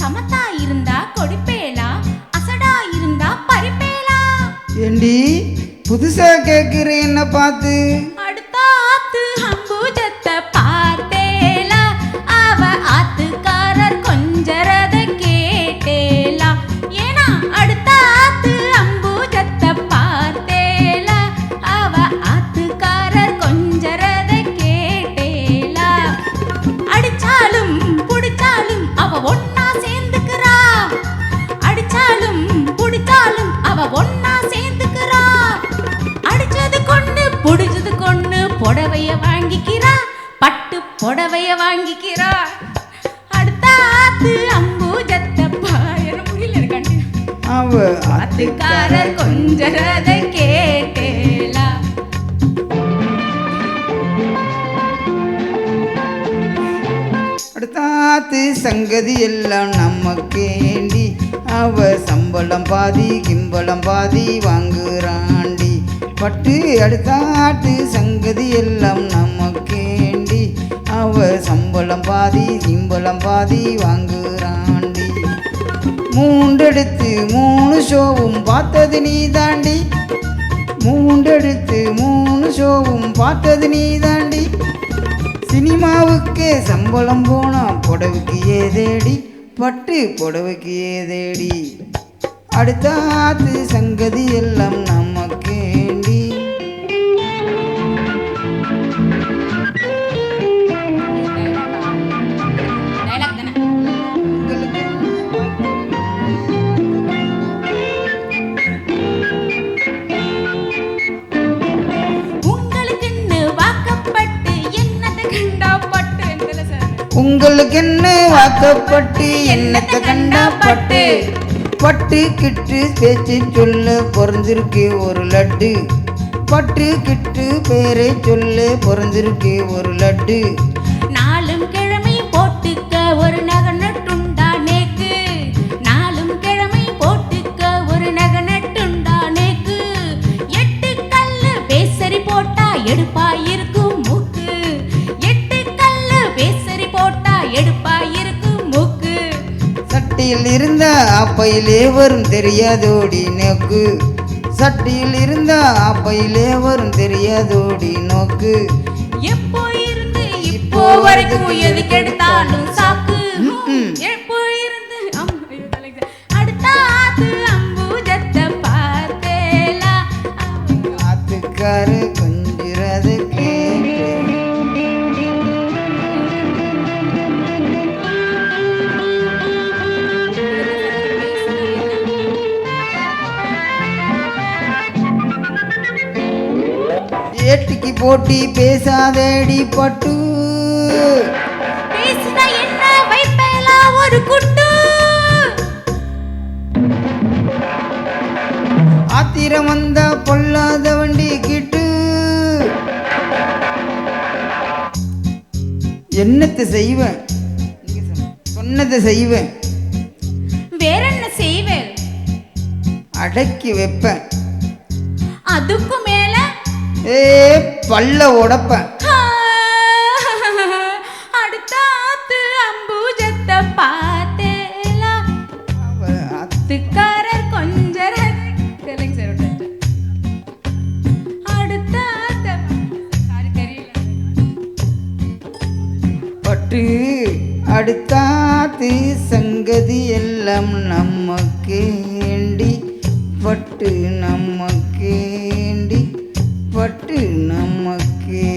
சமத்தா இருந்தா கொடுப்பேலா, அசடா இருந்தா பறிப்பேலா. ஏண்டி புதுசா கேக்குறேன் என்ன பார்த்து? அடுத்த ஆத்து அம்புஜத்தை பார்த்தேலா, அவ ஆத்துக்காரர் கொஞ்சரத கேட்டேலா. ஏனா அடுத்த ஆத்து அம்புஜத்தை பார்த்தேலா, அவ ஆத்துக்காரர் கொஞ்சரத கேட்டேலா. அடிச்சாலும் புடிச்சாலும் அவ ஒன்னா சேர்ந்துக்கிறா, அடிச்சாலும் புடிச்சாலும் அவ ஒன்னா சேர்ந்துக்கிறா. அடிச்சது கொண்டு புடிச்சது கொண்டு புடவைய வாங்கிக்கிறா, பட்டு புடவைய வாங்கிக்கிறா. அடுத்த ஆத்து அம்புஜத்தை பாயன முடியல கண்டு அவ ஆத்துக்காரர் கொஞ்சரத கேட்டேலா. அடுத்தாத்து சங்கதி எல்லாம் நமக்கேண்டி, அவ சம்பளம் பாதி கிம்பளம் பாதி வாங்குறாண்டி. பட்டு அடுத்தாட்டு சங்கதி எல்லாம் நமக்கேண்டி, அவ சம்பளம் பாதி கிம்பளம் பாதி வாங்குறாண்டி. மூண்டெடுத்து 3 ஷோவும் பார்த்தது நீ தாண்டி, மூண்டெடுத்து 3 ஷோவும் பார்த்தது நீ தாண்டி. சினிமாவுக்கே சம்பளம் போனா புடவைக்கு ஏதேடி, பட்டு புடவைக்கு ஏதேடி. அடுத்தாத்து சங்கதி எல்லாம் நமக்கேண்டி. உங்களுக்கு என்ன வாக்கப்பட்டு என்னத்தை கண்டா பட்டு, பட்டு கிட்டு பேச்சு சொல்ல பொறந்திருக்கு ஒரு லட்டு, பட்டு கிட்டு பேரை சொல்ல பொறந்திருக்கு ஒரு லட்டு. நாலும் கிழமை போட்டுக்க ஒரு நகை நட்டுண்டா நேக்கு, நாலும் கிழமை போட்டுக்க ஒரு நகை நட்டுண்டா நேக்கு. 8 கல்லு பேசரி போட்டா எடுப்பாயிருக்கும் மூக்கு, 8 கல்லு பேசரி போட்டா எடுப்பாயிருக்கும் மூக்கு. சட்டியில் இருந்த ஆப்பையிலே வரும் தெரியாதோடி நோக்கு, சட்டியில் இருந்த ஆப்பையிலே வரும் தெரியாதோடி நோக்கு. எப்போ இருந்து இப்போ வரைக்கும் எதுக்கு எடுத்தாலும் சாக்கு, எப்போ இருந்து அடுத்த ஆத்து அம்புஜத்தை பார்த்தேலா. ஆத்துக்கார கொஞ்சிறது கேட்டு. ஏட்டிக்கு போட்டி பேசாதேடி பட்டு, பேசினா என்ன வைப்பேலா ஒரு குட்டு. ஆத்திரம் வந்தா பொல்லாத வண்டி கிட்டு. என்னத்தை செய்வேன், சொன்னதை செய்வேன், வேற என்ன செய்வேன், அடக்கி வைப்பேன். அதுக்கும் மேல ஏ பல்ல உடப்பேன். அடுத்த ஆத்து அம்புஜத்தை பார்த்தேலா, ஆத்துக்காரர் கொஞ்சரத அடுத்த பட்டு அடுத்தாத்து சங்கதி எல்லாம் நமக்கேண்டி, பட்டு நமக்கேண்டி, பட்டு நமக்கே.